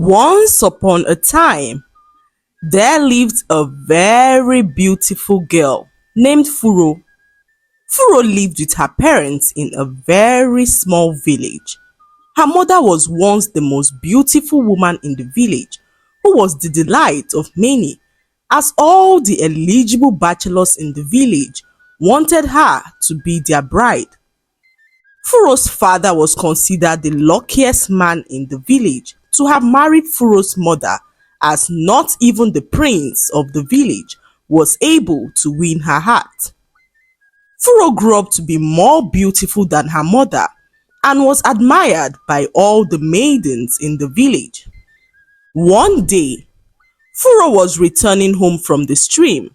Once upon a time, there lived a very beautiful girl named Furo. Furo lived with her parents in a very small village. Her mother was once the most beautiful woman in the village, who was the delight of many, as all the eligible bachelors in the village wanted her to be their bride. Furo's father was considered the luckiest man in the village to have married Furo's mother, as not even the prince of the village was able to win her heart. Furo grew up to be more beautiful than her mother and was admired by all the maidens in the village. One day, Furo was returning home from the stream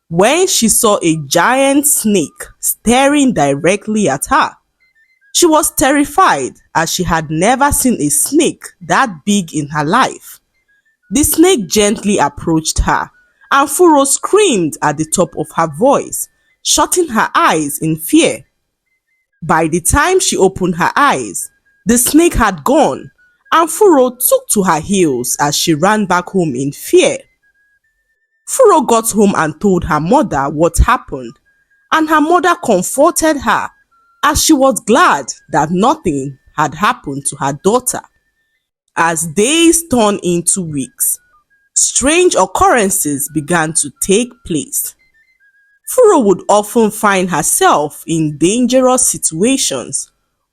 when she saw a giant snake staring directly at her. She was terrified as she had never seen a snake that big in her life. The snake gently approached her, and Furo screamed at the top of her voice, shutting her eyes in fear. By the time she opened her eyes, the snake had gone, and Furo took to her heels as she ran back home in fear. Furo got home and told her mother what happened, and her mother comforted her as she was glad that nothing had happened to her daughter. As days turned into weeks, strange occurrences began to take place. Furo would often find herself in dangerous situations,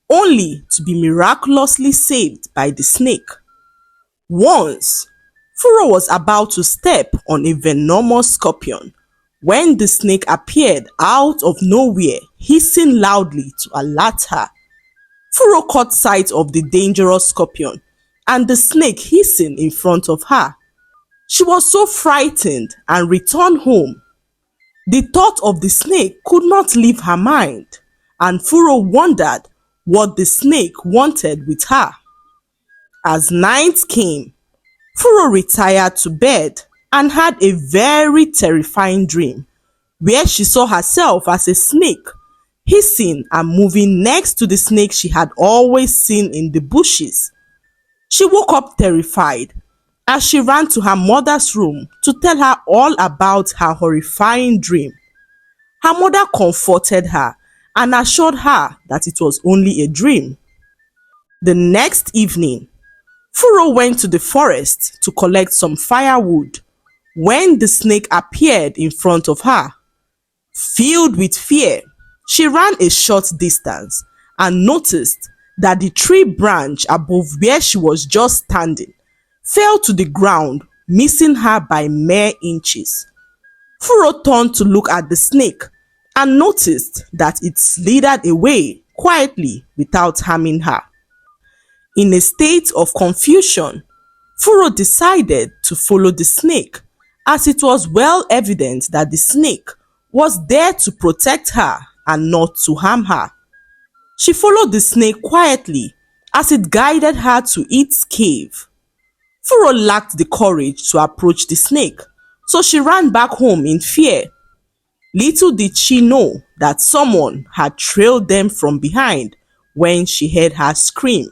only to be miraculously saved by the snake. Once, Furo was about to step on a venomous scorpion when the snake appeared out of nowhere, hissing loudly to alert her. Furo caught sight of the dangerous scorpion and the snake hissing in front of her. She was so frightened and returned home. The thought of the snake could not leave her mind, and Furo wondered what the snake wanted with her. As night came, Furo retired to bed and had a very terrifying dream where she saw herself as a snake, hissing and moving next to the snake she had always seen in the bushes. She woke up terrified as she ran to her mother's room to tell her all about her horrifying dream. Her mother comforted her and assured her that it was only a dream. The next evening, Furo went to the forest to collect some firewood when the snake appeared in front of her. Filled with fear, she ran a short distance and noticed that the tree branch above where she was just standing fell to the ground, missing her by mere inches. Furo turned to look at the snake and noticed that it slithered away quietly without harming her. In a state of confusion, Furo decided to follow the snake, as it was well evident that the snake was there to protect her and not to harm her. She followed the snake quietly as it guided her to its cave. Furo lacked the courage to approach the snake, so she ran back home in fear. Little did she know that someone had trailed them from behind when she heard her scream.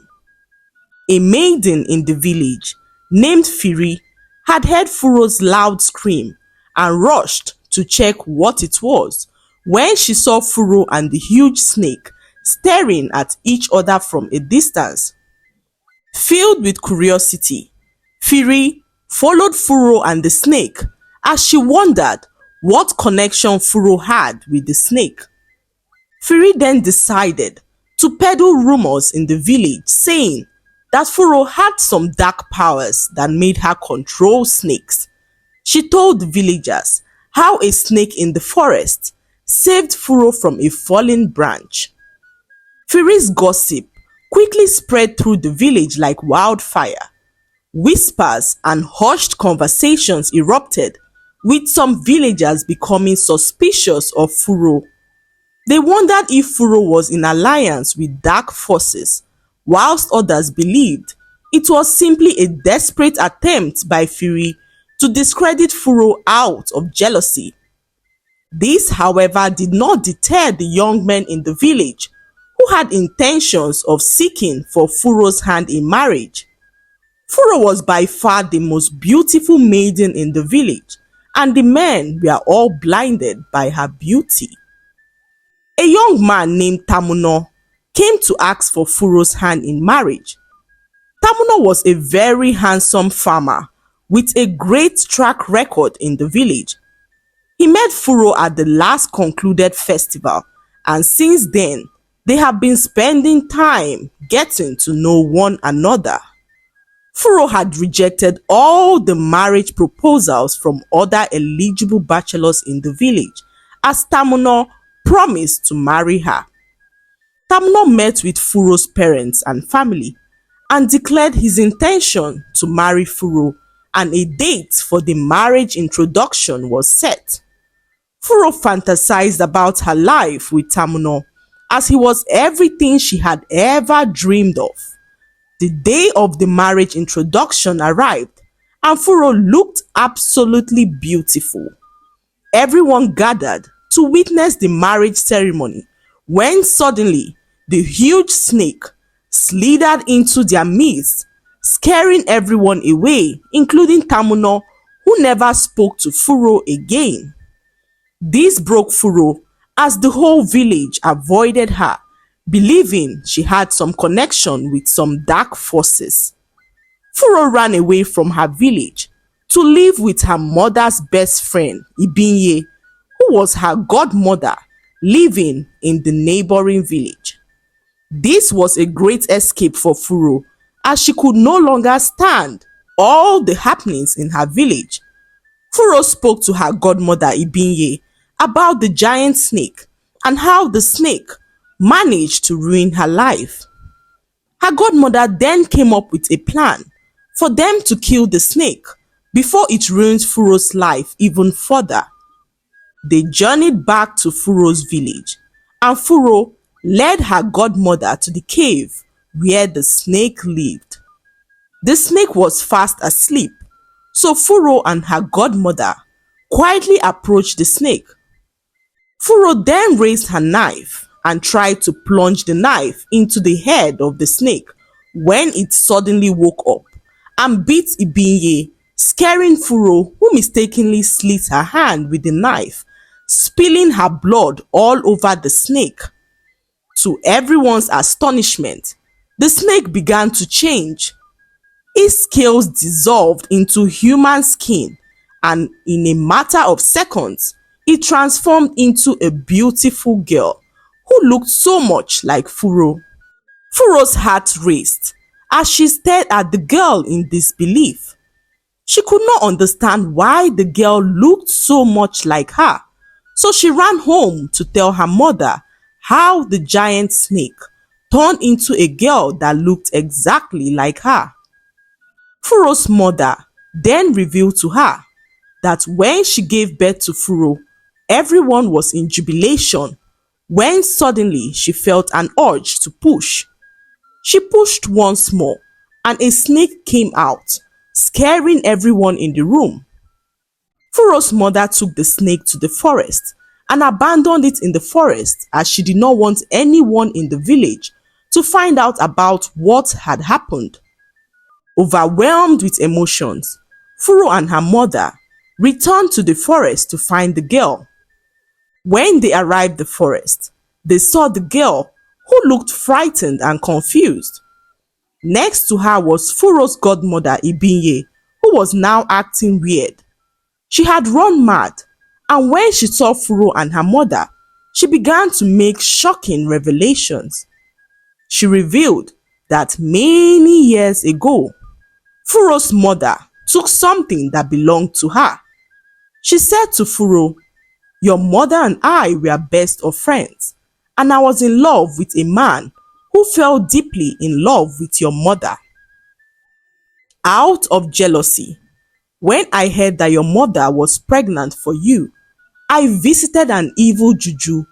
A maiden in the village named Firi had heard Furo's loud scream and rushed to check what it was when she saw Furo and the huge snake staring at each other from a distance. Filled with curiosity, Firi followed Furo and the snake as she wondered what connection Furo had with the snake. Firi then decided to peddle rumors in the village saying that Furo had some dark powers that made her control snakes. She told the villagers how a snake in the forest saved Furo from a falling branch. Firi's gossip quickly spread through the village like wildfire. Whispers and hushed conversations erupted, with some villagers becoming suspicious of Furo. They wondered if Furo was in alliance with dark forces, whilst others believed it was simply a desperate attempt by Firi to discredit Furo out of jealousy. This, however, did not deter the young men in the village who had intentions of seeking for Furo's hand in marriage. Furo was by far the most beautiful maiden in the village, and the men were all blinded by her beauty. A young man named Tamuno came to ask for Furo's hand in marriage. Tamuno was a very handsome farmer with a great track record in the village. He met Furo at the last concluded festival, and since then, they have been spending time getting to know one another. Furo had rejected all the marriage proposals from other eligible bachelors in the village, as Tamuno promised to marry her. Tamuno met with Furo's parents and family and declared his intention to marry Furo, and a date for the marriage introduction was set. Furo fantasized about her life with Tamuno as he was everything she had ever dreamed of. The day of the marriage introduction arrived, and Furo looked absolutely beautiful. Everyone gathered to witness the marriage ceremony when suddenly the huge snake slithered into their midst, scaring everyone away, including Tamuno, who never spoke to Furo again. This broke Furo as the whole village avoided her, believing she had some connection with some dark forces. Furo ran away from her village to live with her mother's best friend, Ibinye, who was her godmother, living in the neighboring village. This was a great escape for Furo, as she could no longer stand all the happenings in her village. Furo spoke to her godmother Ibinye about the giant snake and how the snake managed to ruin her life. Her godmother then came up with a plan for them to kill the snake before it ruins Furo's life even further. They journeyed back to Furo's village, and Furo led her godmother to the cave where the snake lived. The snake was fast asleep, so Furo and her godmother quietly approached the snake. Furo then raised her knife and tried to plunge the knife into the head of the snake when it suddenly woke up and bit Ibinye, scaring Furo, who mistakenly slit her hand with the knife, spilling her blood all over the snake. To everyone's astonishment, the snake began to change. Its scales dissolved into human skin, and in a matter of seconds, it transformed into a beautiful girl who looked so much like Furo. Furo's heart raced as she stared at the girl in disbelief. She could not understand why the girl looked so much like her, so she ran home to tell her mother how the giant snake turned into a girl that looked exactly like her. Furo's mother then revealed to her that when she gave birth to Furo, everyone was in jubilation when suddenly she felt an urge to push. She pushed once more, and a snake came out, scaring everyone in the room. Furo's mother took the snake to the forest and abandoned it in the forest as she did not want anyone in the village to find out about what had happened. Overwhelmed with emotions, Furo and her mother returned to the forest to find the girl. When they arrived at the forest, they saw the girl, who looked frightened and confused. Next to her was Furo's godmother Ibinye, who was now acting weird. She had run mad, and when she saw Furo and her mother, she began to make shocking revelations. She revealed that many years ago, Furo's mother took something that belonged to her. She said to Furo, "Your mother and I were best of friends, and I was in love with a man who fell deeply in love with your mother. Out of jealousy, when I heard that your mother was pregnant for you, I visited an evil juju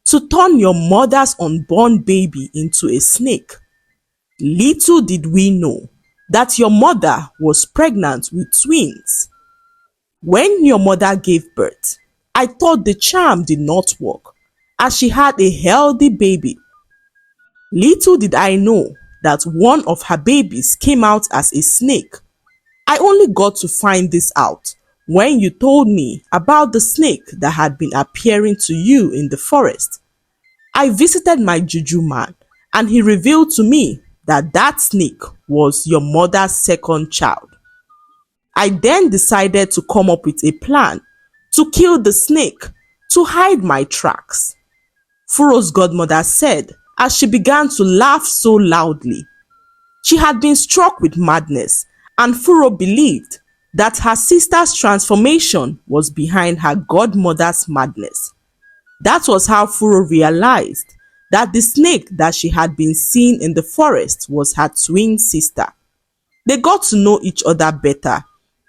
to turn your mother's unborn baby into a snake. Little did we know that your mother was pregnant with twins. When your mother gave birth, I thought the charm did not work, as she had a healthy baby. Little did I know that one of her babies came out as a snake. I only got to find this out when you told me about the snake that had been appearing to you in the forest. I visited my juju man and he revealed to me that that snake was your mother's second child. I then decided to come up with a plan to kill the snake to hide my tracks. Furo's godmother said as she began to laugh so loudly. She had been struck with madness, and Furo believed that her sister's transformation was behind her godmother's madness. That was how Furo realized that the snake that she had been seeing in the forest was her twin sister. They got to know each other better,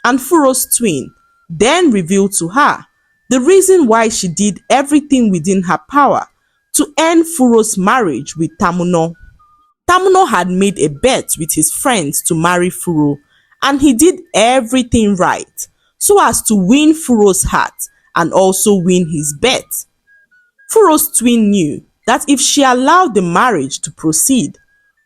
and Furo's twin then revealed to her the reason why she did everything within her power to end Furo's marriage with Tamuno. Tamuno had made a bet with his friends to marry Furo, and he did everything right so as to win Furo's heart and also win his bet. Furo's twin knew that if she allowed the marriage to proceed,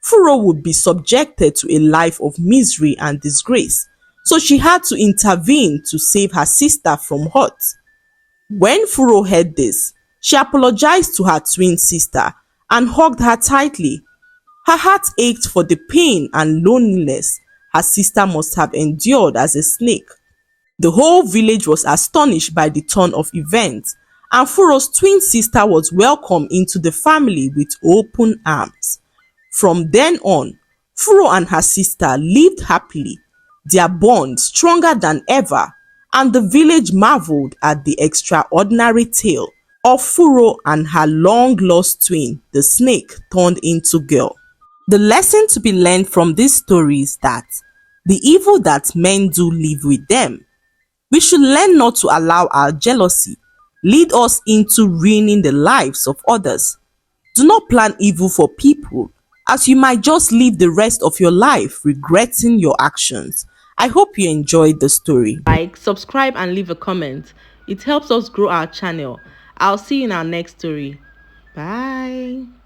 Furo would be subjected to a life of misery and disgrace, so she had to intervene to save her sister from hurt. When Furo heard this, she apologized to her twin sister and hugged her tightly. Her heart ached for the pain and loneliness her sister must have endured as a snake. The whole village was astonished by the turn of events, and Furo's twin sister was welcomed into the family with open arms. From then on, Furo and her sister lived happily, their bond stronger than ever, and the village marveled at the extraordinary tale of Furo and her long-lost twin, the snake turned into girl. The lesson to be learned from this story is that the evil that men do live with them. We should learn not to allow our jealousy lead us into ruining the lives of others. Do not plan evil for people, as you might just live the rest of your life regretting your actions. I hope you enjoyed the story. Like, subscribe and leave a comment. It helps us grow our channel. I'll see you in our next story. Bye.